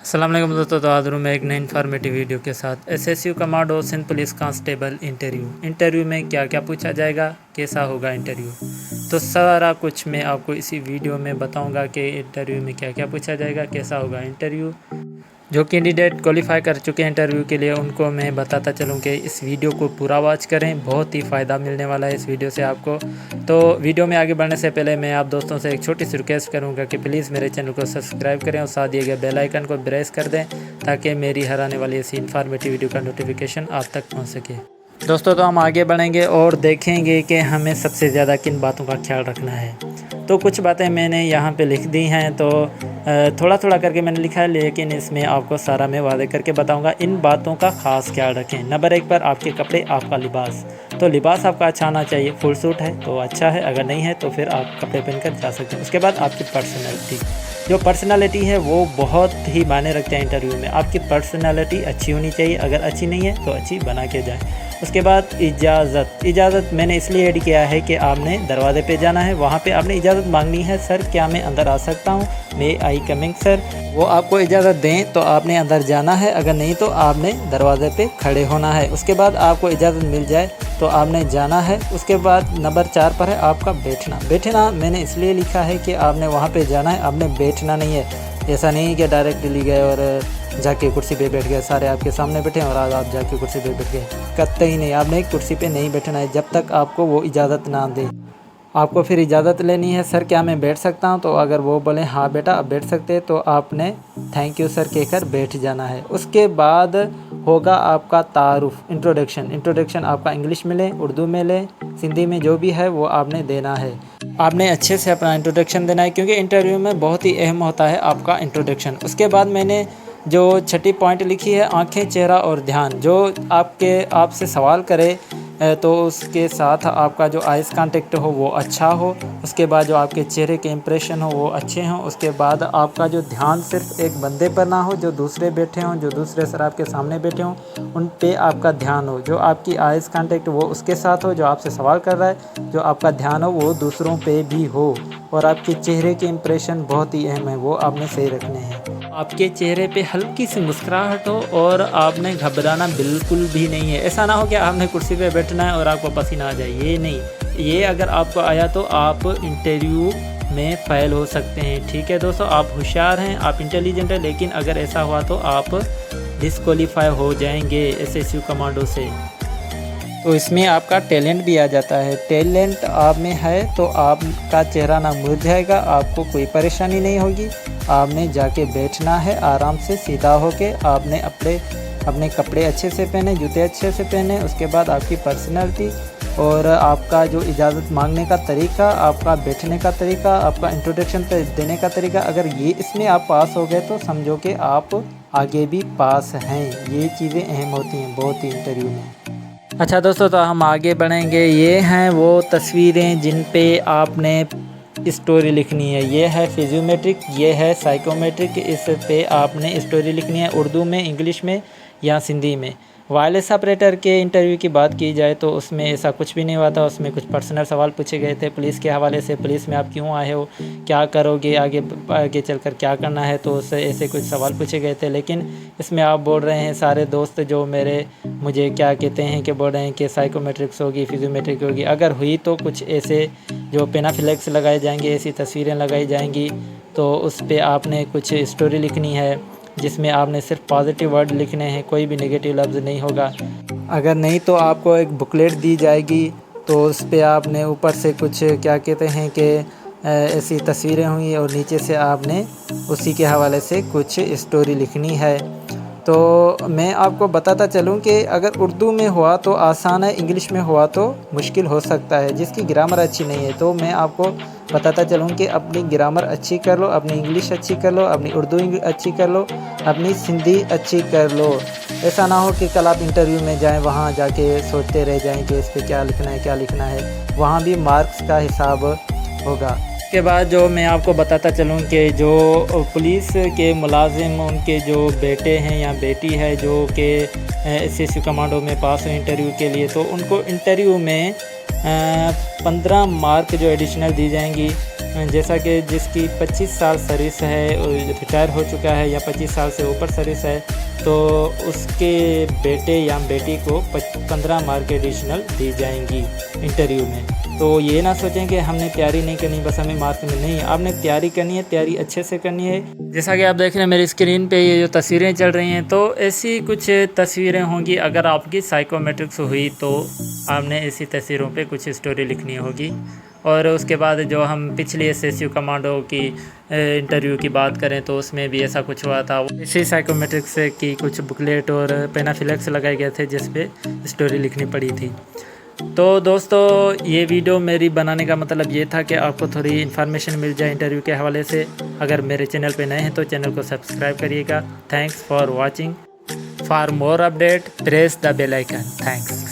अस्सलाम वालेकुम दोस्तों, तो हाज़िर हूं मैं एक नई इन्फॉर्मेटिव वीडियो के साथ। SSU commando Sindh police constable interview में क्या क्या पूछा जाएगा, कैसा होगा इंटरव्यू, तो सारा कुछ मैं आपको इसी वीडियो में बताऊंगा कि इंटरव्यू में क्या क्या पूछा जाएगा, कैसा होगा इंटरव्यू। जो कैंडिडेट क्वालिफाई कर चुके हैं इंटरव्यू के लिए उनको मैं बताता चलूँ कि इस वीडियो को पूरा वॉच करें, बहुत ही फ़ायदा मिलने वाला है इस वीडियो से आपको। तो वीडियो में आगे बढ़ने से पहले मैं आप दोस्तों से एक छोटी सी रिक्वेस्ट करूंगा कि प्लीज़ मेरे चैनल को सब्सक्राइब करें और साथ दिए गए बेल आइकन को प्रेस कर दें ताकि मेरी हर आने वाली ऐसी इन्फॉर्मेटिव वीडियो का नोटिफिकेशन आप तक पहुँच सके। दोस्तों, तो हम आगे बढ़ेंगे और देखेंगे कि हमें सबसे ज़्यादा किन बातों का ख्याल रखना है। तो कुछ बातें मैंने यहाँ पे लिख दी हैं, तो थोड़ा थोड़ा करके मैंने लिखा है, लेकिन इसमें आपको सारा मैं वादे करके बताऊंगा। इन बातों का खास ख्याल रखें। नंबर 1 पर आपके कपड़े, आपका लिबास। तो लिबास आपका अच्छा आना चाहिए। फुल सूट है तो अच्छा है, अगर नहीं है तो फिर आप कपड़े पहनकर जा सकते हैं। उसके बाद आपकी पर्सनैलिटी, जो पर्सनालिटी है वो बहुत ही मायने रखते हैं इंटरव्यू में। आपकी पर्सनालिटी अच्छी होनी चाहिए, अगर अच्छी नहीं है तो अच्छी बना के जाए। उसके बाद इजाज़त मैंने इसलिए ऐड किया है कि आपने दरवाजे पे जाना है, वहाँ पे आपने इजाज़त मांगनी है। सर क्या मैं अंदर आ सकता हूँ, मे आई कमिंग सर। वो आपको इजाज़त दें तो आपने अंदर जाना है, अगर नहीं तो आपने दरवाजे पे खड़े होना है। उसके बाद आपको इजाज़त मिल जाए तो आपने जाना है। उसके बाद नंबर 4 पर है आपका बैठना मैंने इसलिए लिखा है कि आपने वहाँ पे जाना है, आपने बैठना नहीं है। ऐसा नहीं है कि डायरेक्टली गए और जाके कुर्सी पे बैठ गए, सारे आपके सामने बैठे और आज आप जाके कुर्सी पे बैठ गए, कतई नहीं। आपने एक कुर्सी पे नहीं बैठना है जब तक आपको वो इजाज़त ना दे। आपको फिर इजाज़त लेनी है, सर क्या मैं बैठ सकता हूँ। तो अगर वो बोले हाँ बेटा आप बैठ सकते हैं तो आपने थैंक यू सर कहकर बैठ जाना है। उसके बाद होगा आपका तारुफ, इंट्रोडक्शन आपका इंग्लिश में लें, उर्दू में लें, सिंधी में, जो भी है वो आपने देना है। आपने अच्छे से अपना इंट्रोडक्शन देना है क्योंकि इंटरव्यू में बहुत ही अहम होता है आपका इंट्रोडक्शन। उसके बाद मैंने जो छठी पॉइंट लिखी है, आंखें, चेहरा और ध्यान। जो आपसे सवाल करे तो उसके साथ आपका जो आइस कांटेक्ट हो वो अच्छा हो। उसके बाद जो आपके चेहरे के इंप्रेशन हो वो अच्छे हों। उसके बाद आपका जो ध्यान सिर्फ एक बंदे पर ना हो, जो दूसरे बैठे हों, जो दूसरे सर आपके सामने बैठे हों, उन पे आपका ध्यान हो। जो आपकी आइस कांटेक्ट वो उसके साथ हो जो आपसे सवाल कर रहा है, जो आपका ध्यान हो वो दूसरों पे भी हो। और आपके चेहरे के इंप्रेशन बहुत ही अहम है, वो आपने सही रखने हैं। आपके चेहरे पे हल्की सी मुस्कुराहट हो और आपने घबराना बिल्कुल भी नहीं है। ऐसा ना हो कि आपने कुर्सी पे बैठना है और आपको पसीना आ जाए, ये नहीं। ये अगर आपको आया तो आप इंटरव्यू में फ़ेल हो सकते हैं। ठीक है दोस्तों, आप होशियार हैं, आप इंटेलिजेंट हैं, लेकिन अगर ऐसा हुआ तो आप डिस्क्वालीफाई हो जाएंगे एसएसयू कमांडो से। तो इसमें आपका टैलेंट भी आ जाता है। टैलेंट आप में है तो आपका चेहरा ना मुरझाएगा, आपको कोई परेशानी नहीं होगी। आपने जाके बैठना है आराम से, सीधा होके। आपने अपने कपड़े अच्छे से पहने, जूते अच्छे से पहने। उसके बाद आपकी पर्सनैलिटी और आपका जो इजाज़त मांगने का तरीका, आपका बैठने का तरीका, आपका इंट्रोडक्शन देने का तरीका, अगर ये इसमें आप पास हो गए तो समझो कि आप आगे भी पास हैं। ये चीज़ें अहम होती हैं बहुत ही इंटरव्यू में। अच्छा दोस्तों, तो हम आगे बढ़ेंगे। ये हैं वो तस्वीरें जिन पे आपने स्टोरी लिखनी है। ये है फिजियोमेट्रिक, ये है साइकोमेट्रिक। इस पे आपने स्टोरी लिखनी है उर्दू में, इंग्लिश में या सिंधी में। वायरलेस ऑपरेटर के इंटरव्यू की बात की जाए तो उसमें ऐसा कुछ भी नहीं हुआ था। उसमें कुछ पर्सनल सवाल पूछे गए थे पुलिस के हवाले से। पुलिस में आप क्यों आए हो, क्या करोगे, आगे चलकर क्या करना है, तो उससे ऐसे कुछ सवाल पूछे गए थे। लेकिन इसमें आप बोल रहे हैं, सारे दोस्त जो मुझे क्या कहते हैं कि बोल रहे हैं कि साइकोमेट्रिक्स होगी, फिजियोमेट्रिक होगी। अगर हुई तो कुछ ऐसे जो पेनाफ्लेक्स लगाए जाएंगे, ऐसी तस्वीरें लगाई जाएंगी, तो उस पर आपने कुछ स्टोरी लिखनी है जिसमें आपने सिर्फ पॉजिटिव वर्ड लिखने हैं, कोई भी नेगेटिव लफ्ज़ नहीं होगा। अगर नहीं तो आपको एक बुकलेट दी जाएगी, तो उस पर आपने ऊपर से कुछ क्या कहते हैं कि ऐसी तस्वीरें हुई और नीचे से आपने उसी के हवाले से कुछ स्टोरी लिखनी है। तो मैं आपको बताता चलूँ कि अगर उर्दू में हुआ तो आसान है, इंग्लिश में हुआ तो मुश्किल हो सकता है जिसकी ग्रामर अच्छी नहीं है। तो मैं आपको बताता चलूँ कि अपनी ग्रामर अच्छी कर लो, अपनी इंग्लिश अच्छी कर लो, अपनी उर्दू अच्छी कर लो, अपनी सिंधी अच्छी कर लो। ऐसा ना हो कि कल आप इंटरव्यू में जाएं, वहाँ जाके सोचते रह जाएं कि इस पर क्या लिखना है। वहाँ भी मार्क्स का हिसाब होगा। के बाद जो मैं आपको बताता चलूँ कि जो पुलिस के मुलाजिम, उनके जो बेटे हैं या बेटी है जो कि एसएसयू कमांडो में पास हुए इंटरव्यू के लिए, तो उनको इंटरव्यू में 15 मार्क जो एडिशनल दी जाएंगी। जैसा कि जिसकी 25 साल सर्विस है, रिटायर हो चुका है या 25 साल से ऊपर सर्विस है, तो उसके बेटे या बेटी को 15 मार्क एडिशनल दी जाएंगी इंटरव्यू में। तो ये ना सोचें कि हमने तैयारी नहीं करनी, बस हमें मार्क में नहीं, आपने तैयारी करनी है, तैयारी अच्छे से करनी है। जैसा कि आप देख रहे हैं मेरी स्क्रीन पे ये जो तस्वीरें चल रही हैं, तो ऐसी कुछ तस्वीरें होंगी। अगर आपकी साइकोमेट्रिक्स हुई तो आपने ऐसी तस्वीरों पे कुछ स्टोरी लिखनी होगी। और उसके बाद जो हम पिछली एसएसयू कमांडो की इंटरव्यू की बात करें तो उसमें भी ऐसा कुछ हुआ था। इसी साइकोमेट्रिक्स की कुछ बुकलेट और पेनाफिलेक्स लगाए गए थे जिस पे स्टोरी लिखनी पड़ी थी। तो दोस्तों ये वीडियो मेरी बनाने का मतलब ये था कि आपको थोड़ी इन्फॉर्मेशन मिल जाए इंटरव्यू के हवाले से। अगर मेरे चैनल पे नए हैं तो चैनल को सब्सक्राइब करिएगा। Thanks for watching. For more update press the bell icon. Thanks.